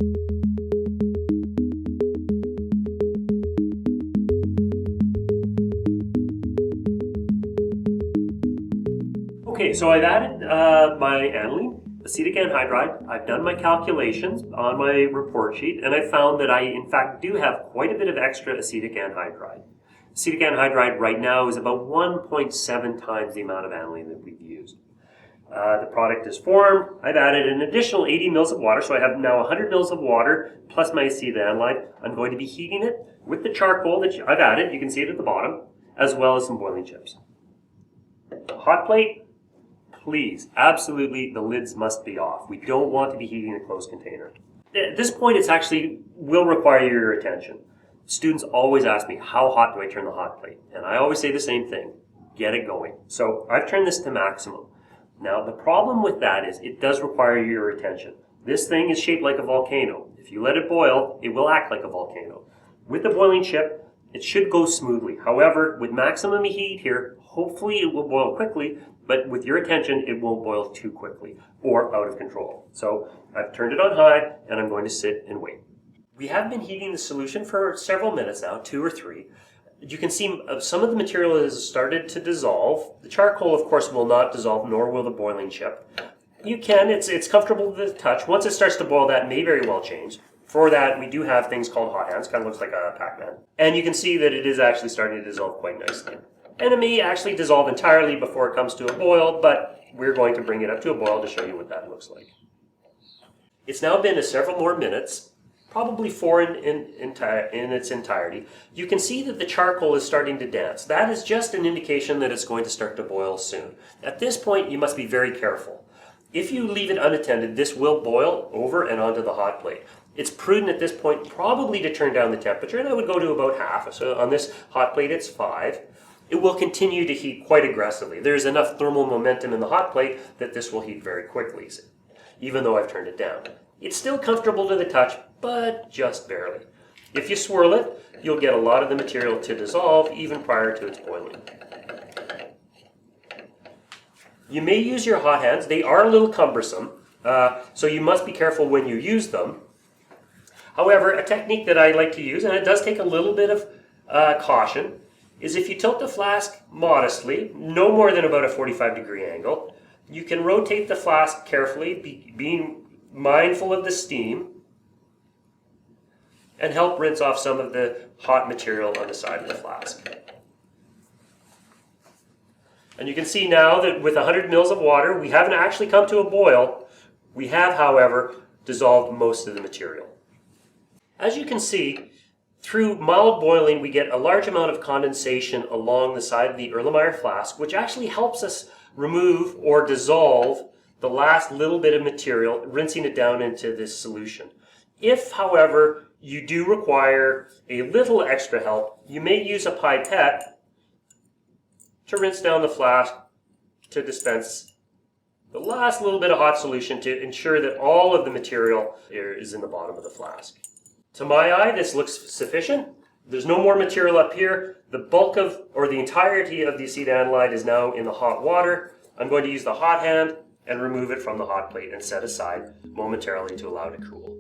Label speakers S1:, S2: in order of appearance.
S1: Okay, so I've added my aniline, acetic anhydride. I've done my calculations on my report sheet, and I found that I, in fact, do have quite a bit of extra acetic anhydride. Acetic anhydride right now is about 1.7 times the amount of aniline that we've used. The product is formed. I've added an additional 80 mils of water, so I have now 100 mils of water plus my acetic anhydride. I'm going to be heating it with the charcoal that I've added. You can see it at the bottom, as well as some boiling chips. Hot plate. Please, absolutely, the lids must be off. We don't want to be heating a closed container. At this point, it's actually will require your attention. Students always ask me, how hot do I turn the hot plate? And I always say the same thing, get it going. So I've turned this to maximum. Now, the problem with that is it does require your attention. This thing is shaped like a volcano. If you let it boil, it will act like a volcano. With the boiling chip, it should go smoothly. However, with maximum heat here, hopefully it will boil quickly, but with your attention, it won't boil too quickly or out of control. So I've turned it on high, and I'm going to sit and wait. We have been heating the solution for several minutes now, 2 or 3. You can see some of the material has started to dissolve. The charcoal, of course, will not dissolve, nor will the boiling chip. You can, it's comfortable to the touch. Once it starts to boil, that may very well change. For that, we do have things called hot hands, kind of looks like a Pac-Man. And you can see that it is actually starting to dissolve quite nicely. And it may actually dissolve entirely before it comes to a boil, but we're going to bring it up to a boil to show you what that looks like. It's now been several more minutes, probably 4 in its entirety. You can see that the charcoal is starting to dance. That is just an indication that it's going to start to boil soon. At this point, you must be very careful. If you leave it unattended, this will boil over and onto the hot plate. It's prudent at this point probably to turn down the temperature, and I would go to about half. So on this hot plate, it's 5. It will continue to heat quite aggressively. There's enough thermal momentum in the hot plate that this will heat very quickly, even though I've turned it down. It's still comfortable to the touch, but just barely. If you swirl it, you'll get a lot of the material to dissolve even prior to its boiling. You may use your hot hands. They are a little cumbersome, so you must be careful when you use them. However, a technique that I like to use, and it does take a little bit of caution, is if you tilt the flask modestly, no more than about a 45-degree angle, you can rotate the flask carefully, being mindful of the steam, and help rinse off some of the hot material on the side of the flask. And you can see now that with 100 mils of water, we haven't actually come to a boil. We have, however, dissolved most of the material. As you can see, through mild boiling, we get a large amount of condensation along the side of the Erlenmeyer flask, which actually helps us remove or dissolve the last little bit of material, rinsing it down into this solution. If, however, you do require a little extra help, you may use a pipette to rinse down the flask to dispense the last little bit of hot solution to ensure that all of the material is in the bottom of the flask. To my eye, this looks sufficient. There's no more material up here. The bulk of, or the entirety of the acetanilide is now in the hot water. I'm going to use the hot hand and remove it from the hot plate and set aside momentarily to allow it to cool.